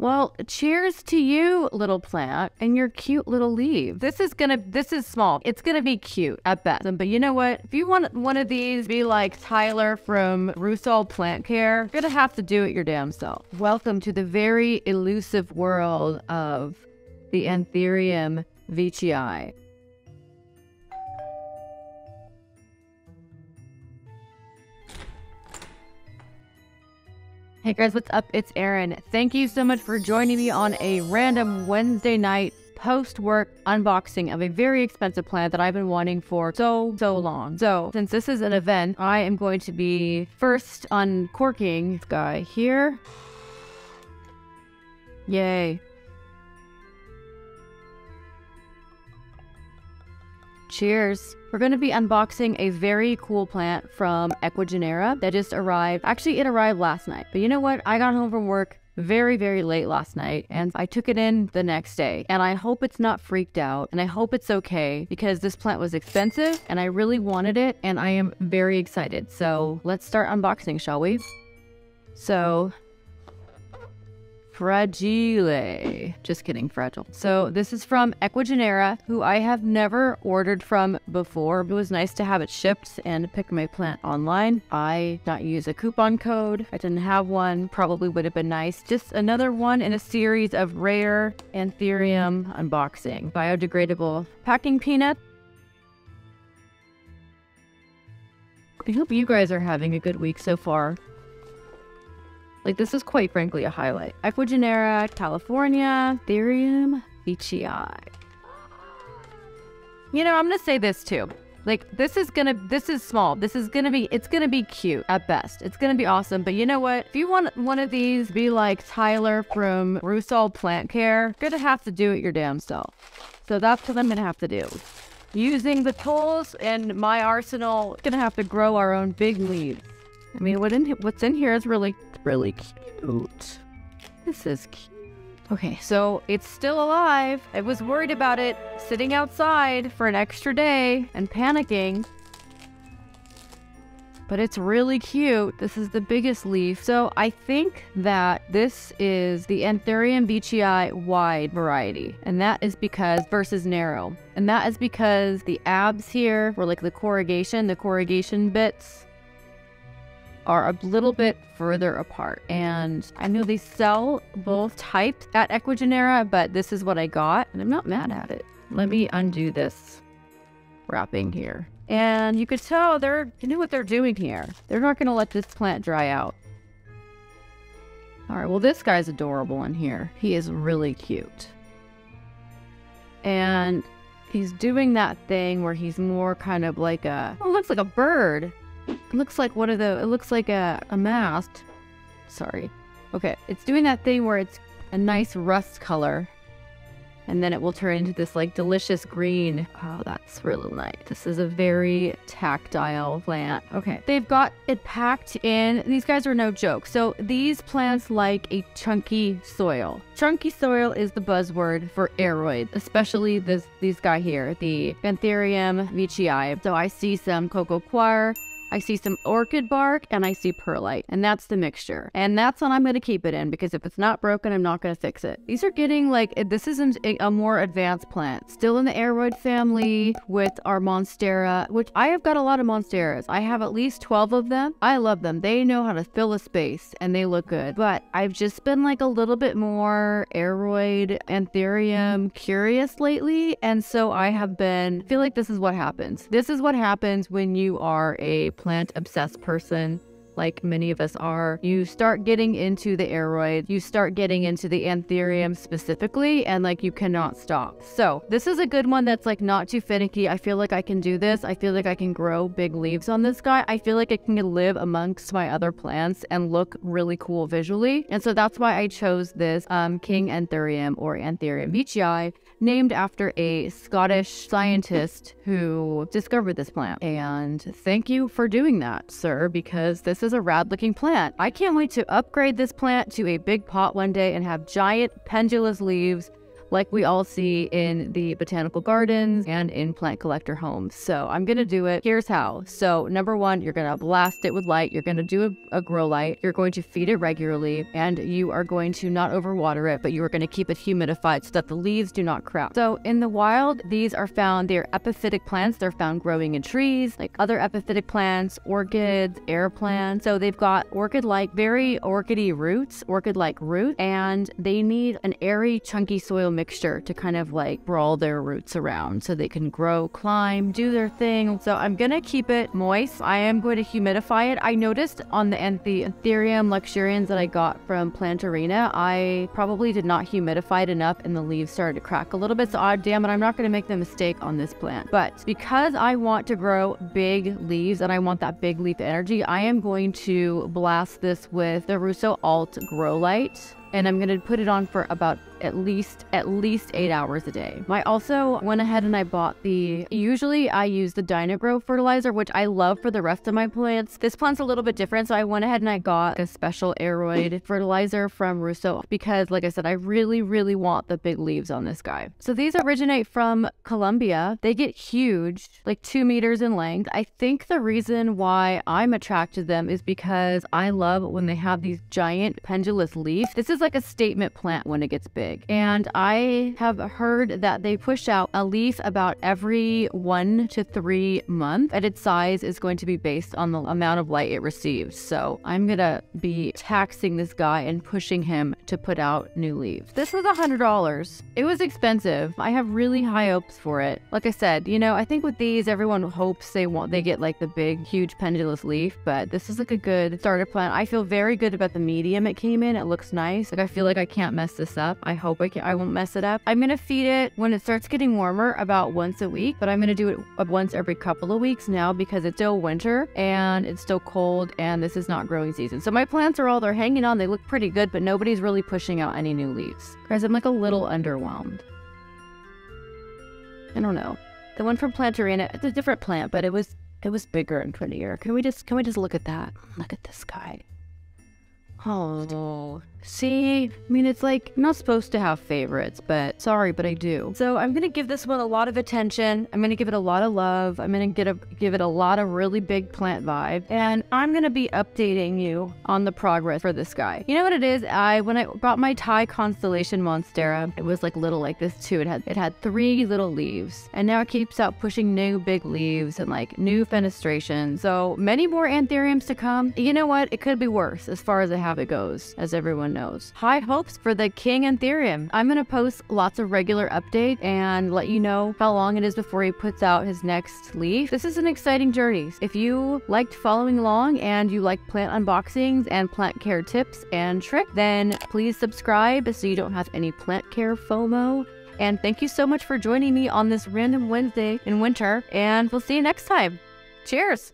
Well, cheers to you, little plant, and your cute little leaf. This is small. It's gonna be cute at best. But you know what? If you want one of these, be like Tyler from Rusal Plant Care, you're gonna have to do it your damn self. Welcome to the very elusive world of the Anthurium Veitchii. Hey guys, what's up? It's Erin. Thank you so much for joining me on a random Wednesday night post-work unboxing of a very expensive plant that I've been wanting for so long. So since this is an event, I am going to be first uncorking this guy here. Yay. Cheers. We're going to be unboxing a very cool plant from Ecuagenera that just arrived. Actually, it arrived last night. But you know what? I got home from work very late last night and I took it in the next day. And I hope it's not freaked out and I hope it's okay because this plant was expensive and I really wanted it and I am very excited. So let's start unboxing, shall we? So fragile. Just kidding, fragile. So this is from Ecuagenera, who I have never ordered from before. It was nice to have it shipped and pick my plant online. I did not use a coupon code. I didn't have one. Probably would have been nice. Just another one in a series of rare Anthurium unboxing. Biodegradable packing peanut. I hope you guys are having a good week so far. Like, this is quite frankly a highlight. Ecuagenera, California, Anthurium Veitchii. You know, I'm gonna say this too. Like, this is small. It's gonna be cute at best. It's gonna be awesome. But you know what? If you want one of these, be like Tyler from Rusal Plant Care, you're gonna have to do it your damn self. So that's what I'm gonna have to do. Using the tools in my arsenal, gonna have to grow our own big leaves. I mean, what's in here is really cute. This is cute. Okay, so it's still alive. I was worried about it sitting outside for an extra day and panicking. But it's really cute. This is the biggest leaf. So I think that this is the Anthurium Veitchii wide variety. And that is because, versus narrow. And that is because the abs here were like the corrugation bits are a little bit further apart. And I know they sell both types at Ecuagenera, but this is what I got and I'm not mad at it. Let me undo this wrapping here. And you could tell you know what they're doing here. They're not gonna let this plant dry out. All right, well, this guy's adorable in here. He is really cute. And he's doing that thing where he's more kind of like it looks like a bird. It looks like it looks like a mast. Sorry. Okay, it's doing that thing where it's a nice rust color. And then it will turn into this like delicious green. Oh, that's really nice. This is a very tactile plant. Okay, they've got it packed in. These guys are no joke. So these plants like a chunky soil. Chunky soil is the buzzword for aroid, especially these guy here, the Anthurium Veitchii. So I see some cocoa coir, I see some orchid bark, and I see perlite, and that's the mixture. And that's what I'm going to keep it in, because if it's not broken, I'm not going to fix it. These are getting like, this isn't a more advanced plant. Still in the aroid family with our monstera, which I have got a lot of monsteras. I have at least 12 of them. I love them. They know how to fill a space, and they look good. But I've just been like a little bit more aroid Anthurium curious lately, and so I feel like this is what happens. This is what happens when you are a plant obsessed person, like many of us are. You start getting into the aroid, you start getting into the Anthurium specifically, and like you cannot stop. So this is a good one that's like not too finicky. I feel like I can do this. I feel like I can grow big leaves on this guy. I feel like it can live amongst my other plants and look really cool visually. And so that's why I chose this King Anthurium, or Anthurium Veitchii, named after a Scottish scientist who discovered this plant. And thank you for doing that, sir, because this is a rad looking plant. I can't wait to upgrade this plant to a big pot one day and have giant pendulous leaves like we all see in the botanical gardens and in plant collector homes. So I'm gonna do it. Here's how. So number one, you're gonna blast it with light. You're gonna do a grow light. You're going to feed it regularly, and you are going to not overwater it, but you are going to keep it humidified so that the leaves do not crack. So in the wild, these are found, they're epiphytic plants. They're found growing in trees, like other epiphytic plants, orchids, air plants. So they've got orchid-like, very orchidy roots, orchid-like root, and they need an airy, chunky soil mixture to kind of like sprawl their roots around so they can grow, climb, do their thing. So I'm going to keep it moist. I am going to humidify it. I noticed on the Anthurium luxurians that I got from Plantarina, I probably did not humidify it enough and the leaves started to crack a little bit. So damn it, I'm not going to make the mistake on this plant. But because I want to grow big leaves and I want that big leaf energy, I am going to blast this with the Russo Alt Grow Light. And I'm going to put it on for about at least 8 hours a day. I also went ahead and I bought usually I use the Dynagrow fertilizer, which I love for the rest of my plants. This plant's a little bit different, so I went ahead and I got a special aeroid fertilizer from Russo because, like I said, I really, really want the big leaves on this guy. So these originate from Colombia. They get huge, like 2 meters in length. I think the reason why I'm attracted to them is because I love when they have these giant pendulous leaves. This is like a statement plant when it gets big. And I have heard that they push out a leaf about every 1 to 3 months, and its size is going to be based on the amount of light it receives. So I'm gonna be taxing this guy and pushing him to put out new leaves. This was $100. It was expensive. I have really high hopes for it. Like I said, you know, I think with these, everyone hopes they get like the big, huge pendulous leaf, but this is like a good starter plant. I feel very good about the medium it came in. It looks nice. Like I feel like I can't mess this up. I hope I won't mess it up. I'm gonna feed it when it starts getting warmer about once a week, but I'm gonna do it once every couple of weeks now because it's still winter and it's still cold and this is not growing season. So my plants they're hanging on. They look pretty good, but nobody's really pushing out any new leaves. Guys, I'm like a little underwhelmed. I don't know. The one from Plantarina, it's a different plant, but it was bigger and prettier. Can we just look at that? Look at this guy. Oh, see, I mean, it's like, I'm not supposed to have favorites, but sorry, but I do. So I'm gonna give this one a lot of attention. I'm gonna give it a lot of love. I'm gonna give it a lot of really big plant vibe, and I'm gonna be updating you on the progress for this guy. You know what it is? When I bought my Thai Constellation Monstera, it was like little like this too. It had 3 little leaves, and now it keeps out pushing new big leaves and like new fenestration. So many more Anthuriums to come. You know what? It could be worse as far as it goes, as everyone knows. High hopes for the King Anthurium. I'm gonna post lots of regular updates and let you know how long it is before he puts out his next leaf. This is an exciting journey. If you liked following along and you like plant unboxings and plant care tips and tricks, then please subscribe so you don't have any plant care FOMO. And thank you so much for joining me on this random Wednesday in winter, and we'll see you next time. Cheers!